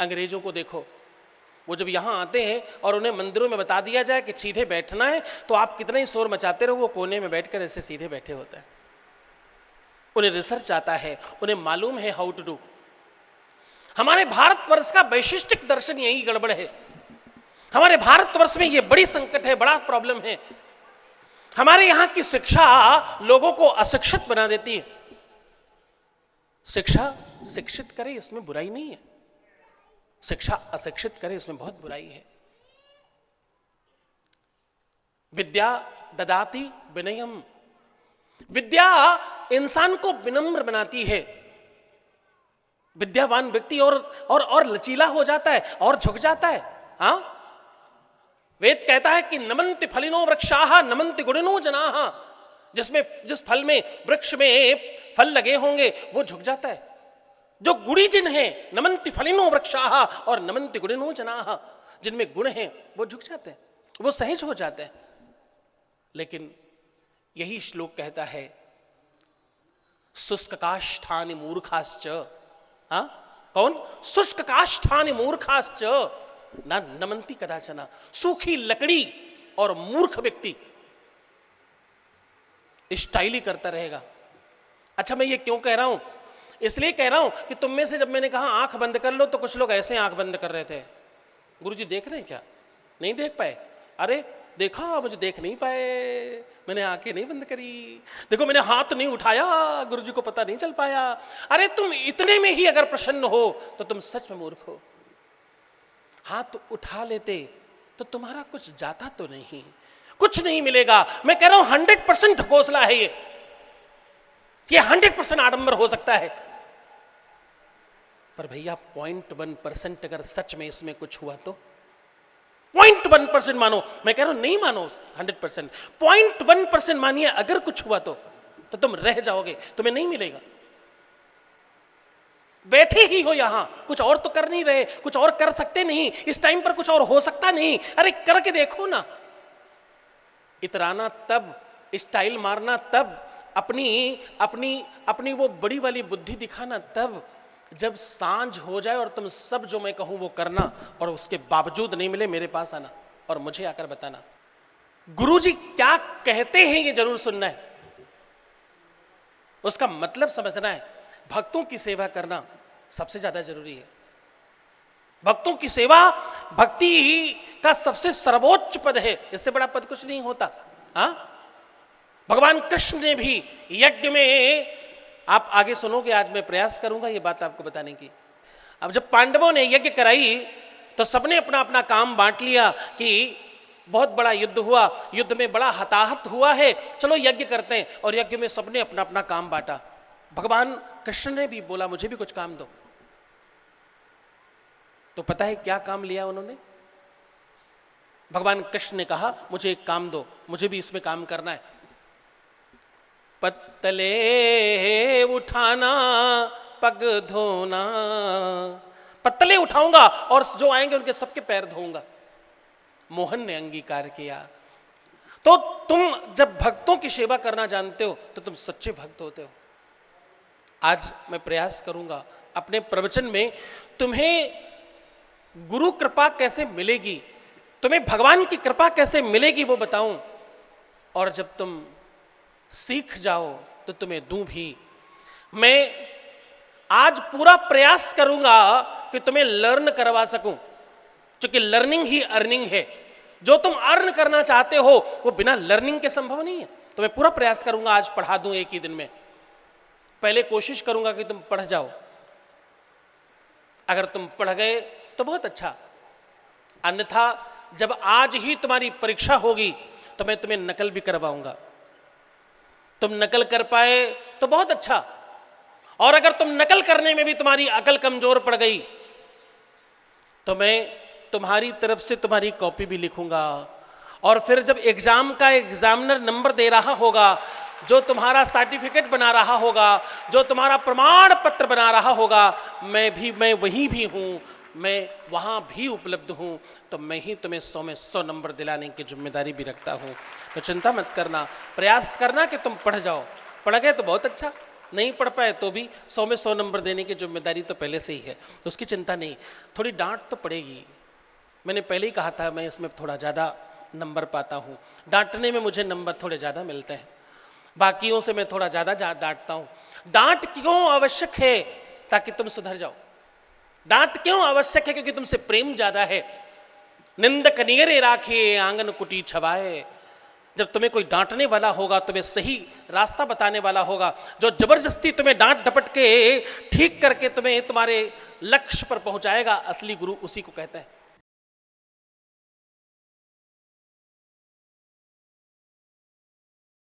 अंग्रेजों को देखो, वो जब यहाँ आते हैं और उन्हें मंदिरों में बता दिया जाए कि सीधे बैठना है, तो आप कितना ही शोर मचाते रहो, वो कोने में बैठकर ऐसे सीधे बैठे होते हैं। उन्हें रिसर्च आता है, उन्हें मालूम है हाउ टू डू। हमारे भारतवर्ष का वैशिष्टिक दर्शन यही गड़बड़ है। हमारे भारतवर्ष में ये बड़ी संकट है, बड़ा प्रॉब्लम है। हमारे यहाँ की शिक्षा लोगों को अशिक्षित बना देती है। शिक्षा शिक्षित करे इसमें बुराई नहीं है, शिक्षा अशिक्षित करे इसमें बहुत बुराई है। विद्या ददाति विनयम, विद्या इंसान को विनम्र बनाती है। विद्यावान व्यक्ति और लचीला हो जाता है और झुक जाता है। हाँ, वेद कहता है कि नमन्ति फलिनो वृक्षाः नमन्ति गुणिनो जनाः, जिस फल में वृक्ष में फल लगे होंगे वो झुक जाता है। जो गुणी जिन है, नमन्ति फलिनो वृक्षाः और नमन्ति गुणिनो जनाः, जिनमें गुण हैं वो झुक जाते हैं, वो सहज हो जाते हैं। लेकिन यही श्लोक कहता है शुष्क काष्ठानि मूर्खाश्च, हाँ कौन? शुष्क काष्ठानि मूर्खाश्च ना नमन्ति कदाचन, सूखी लकड़ी और मूर्ख व्यक्ति स्टाइली करता रहेगा। अच्छा, मैं ये क्यों कह रहा हूं? इसलिए कह रहा हूं कि तुम में से जब मैंने कहा आंख बंद कर लो तो कुछ लोग ऐसे आंख बंद कर रहे थे। गुरुजी देख रहे हैं क्या? नहीं देख पाए? अरे देखा, मुझे देख नहीं पाए, मैंने आंखें नहीं बंद करी। देखो मैंने हाथ नहीं उठाया, गुरुजी को पता नहीं चल पाया। अरे तुम इतने में ही अगर प्रसन्न हो तो तुम सच में मूर्ख हो। हाथ उठा लेते तो तुम्हारा कुछ जाता तो नहीं, कुछ नहीं मिलेगा। मैं कह रहा हूं 100% ढकोसला है ये 100% आडंबर हो सकता है, पर भैया 0.1% अगर सच में इसमें कुछ हुआ तो 0.1% मानो। मैं कह रहा हूं नहीं मानो 100%, 0.1% मानिए अगर कुछ हुआ तो तुम रह जाओगे, तुम्हें नहीं मिलेगा। बैठे ही हो यहां, कुछ और तो कर नहीं रहे, कुछ और कर सकते नहीं, इस टाइम पर कुछ और हो सकता नहीं। अरे करके देखो ना, इतराना तब, स्टाइल मारना तब, अपनी अपनी अपनी वो बड़ी वाली बुद्धि दिखाना तब, जब सांझ हो जाए और तुम सब जो मैं कहूं वो करना, और उसके बावजूद नहीं मिले मेरे पास आना और मुझे आकर बताना। गुरुजी क्या कहते हैं ये जरूर सुनना है, उसका मतलब समझना है। भक्तों की सेवा करना सबसे ज्यादा जरूरी है। भक्तों की सेवा भक्ति का सबसे सर्वोच्च पद है, इससे बड़ा पद कुछ नहीं होता। हाँ, भगवान कृष्ण ने भी यज्ञ में, आप आगे सुनोगे, आज मैं प्रयास करूंगा ये बात आपको बताने की। अब जब पांडवों ने यज्ञ कराई तो सबने अपना अपना काम बांट लिया कि बहुत बड़ा युद्ध हुआ, युद्ध में बड़ा हताहत हुआ है, चलो यज्ञ करते हैं, और यज्ञ में सबने अपना अपना काम बांटा। भगवान कृष्ण ने भी बोला मुझे भी कुछ काम दो। तो पता है क्या काम लिया उन्होंने? भगवान कृष्ण ने कहा मुझे एक काम दो, मुझे भी इसमें काम करना है। पत्तले उठाना पग धोना, पत्तले उठाऊंगा और जो आएंगे उनके सबके पैर धोऊंगा। मोहन ने अंगीकार किया। तो तुम जब भक्तों की सेवा करना जानते हो तो तुम सच्चे भक्त होते हो। आज मैं प्रयास करूंगा अपने प्रवचन में तुम्हें गुरु कृपा कैसे मिलेगी, तुम्हें भगवान की कृपा कैसे मिलेगी वो बताऊं, और जब तुम सीख जाओ तो तुम्हें दूं भी। मैं आज पूरा प्रयास करूंगा कि तुम्हें लर्न करवा सकूं, क्योंकि लर्निंग ही अर्निंग है। जो तुम अर्न करना चाहते हो वो बिना लर्निंग के संभव नहीं है। तो मैं पूरा प्रयास करूंगा आज पढ़ा दूं एक ही दिन में। पहले कोशिश करूंगा कि तुम पढ़ जाओ, अगर तुम पढ़ गए तो बहुत अच्छा, अन्यथा जब आज ही तुम्हारी परीक्षा होगी तो मैं तुम्हें नकल भी करवाऊंगा। तुम नकल कर पाए तो बहुत अच्छा, और अगर तुम नकल करने में भी तुम्हारी अकल कमजोर पड़ गई तो मैं तुम्हारी तरफ से तुम्हारी कॉपी भी लिखूंगा, और फिर जब एग्जाम का एग्जामिनर नंबर दे रहा होगा, जो तुम्हारा सर्टिफिकेट बना रहा होगा, जो तुम्हारा प्रमाण पत्र बना रहा होगा, मैं वही भी हूं, मैं वहां भी उपलब्ध हूं, तो मैं ही तुम्हें 100 में 100 नंबर दिलाने की जिम्मेदारी भी रखता हूं। तो चिंता मत करना, प्रयास करना कि तुम पढ़ जाओ। पढ़ गए तो बहुत अच्छा, नहीं पढ़ पाए तो भी 100 में 100 नंबर देने की जिम्मेदारी तो पहले से ही है, तो उसकी चिंता नहीं। थोड़ी डांट तो पड़ेगी, मैंने पहले ही कहा था मैं इसमें थोड़ा ज़्यादा नंबर पाता हूँ, डांटने में मुझे नंबर थोड़े ज़्यादा मिलते हैं, बाकियों से मैं थोड़ा ज़्यादा डांटता हूँ। डांट क्यों आवश्यक है? ताकि तुम सुधर जाओ। डांट क्यों आवश्यक है? क्योंकि तुमसे प्रेम ज़्यादा है। निंदक नियरे राखे आंगन कुटी छवाए। जब तुम्हें कोई डांटने वाला होगा, तुम्हें सही रास्ता बताने वाला होगा, जो जबरदस्ती तुम्हें डांट डपट के ठीक करके तुम्हें तुम्हारे लक्ष्य पर पहुंचाएगा, असली गुरु उसी को कहते हैं।